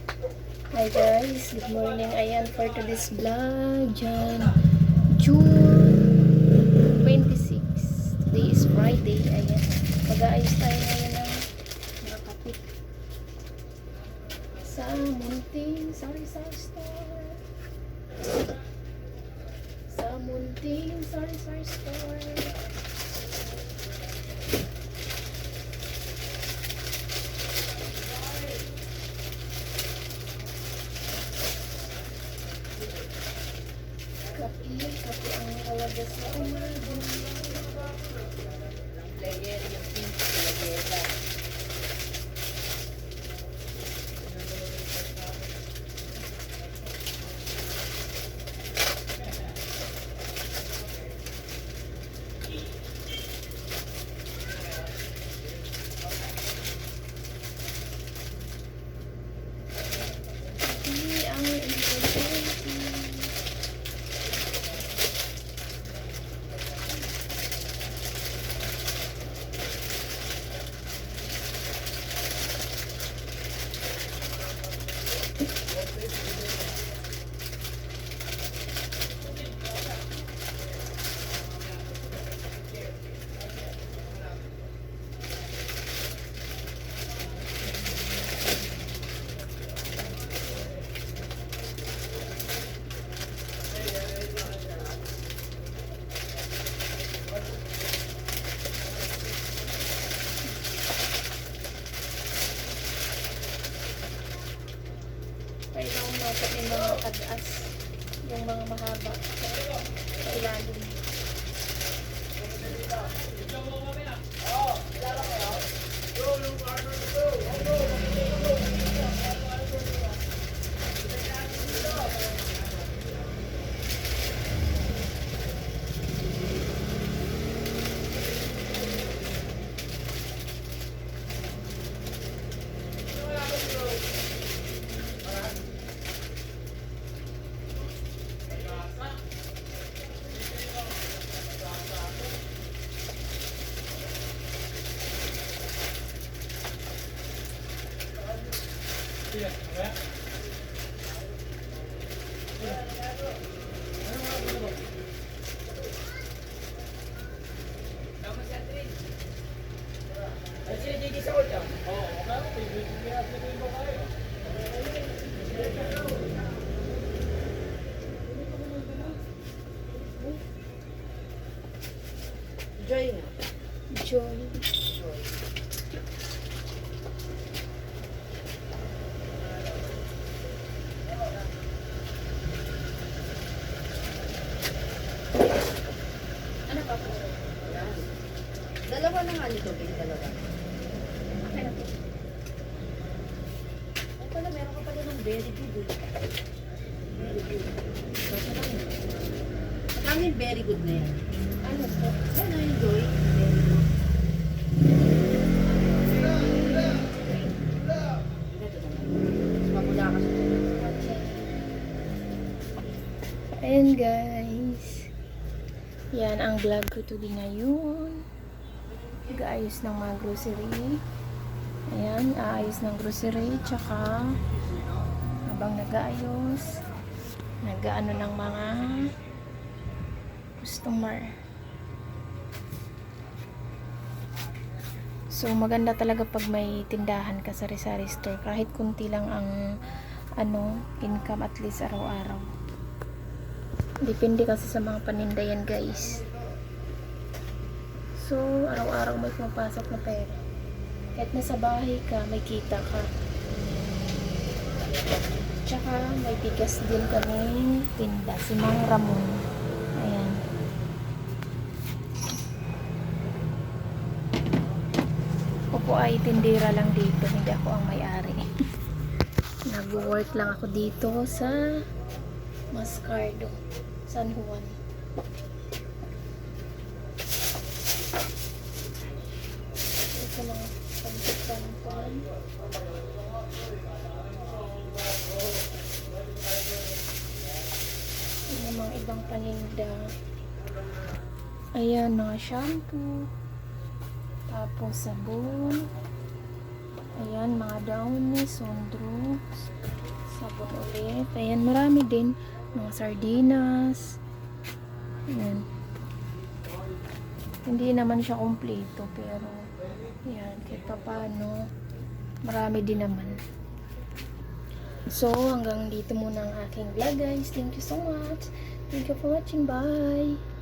Hi guys, good morning. Ayan, for today's vlog, dyan, June 26. Today is Friday. Ayan, mag-aayos tayo ngayon ng mga kapit sa munting sari-sari store. Sa munting sari-sari store. Kapi ang halaga sa umaga. Player yung pink player. Kapi ang importante. Kailangan natin yung mga kadaas, yung mga mahaba sa ilalim. Joy nga. Joy. Joy. Ano pa po? Yan. Dalawa na nga nito, babe. Dalawa. Okay na po. Ay pala, meron ka pala ng very good. Very good. Basta lang. Sa amin, very good na yan. Ano po? Ano yung Joy? Very good. Ito naman. Mas mapula ka sa Okay. Ayan guys. Yan ang vlog ko today ngayon. Nag-aayos ng mga grocery. Ayan, aayos ng grocery. Tsaka habang nag-aayos, nag-ano ng mga customer. So maganda talaga pag may tindahan ka sa sari-sari store. Kahit kunti lang ang income at least araw-araw. Depende kasi sa mga paninda yan guys. So araw-araw may pumapasok na pera. Kahit nasa bahay ka, may kita ka. Tsaka may bigas din kaming tinda. Si Mang Ramon. Ayan. Ako po ay tindera lang dito. Hindi ako ang may-ari. Nag-work lang ako dito sa Mascardo, San Juan. Ito mga pagkakampan. Yung mga ibang paninda. Ayan, mga shampoo. Tapos sabon. Ayan, mga downy, sondros. ulit. Ayan, marami din. Mga sardinas. Ayan. Hindi naman siya kompleto, pero ayan, kahit pa paano, marami din naman. So, hanggang dito muna ang aking vlog guys. Thank you so much. Thank you for watching. Bye!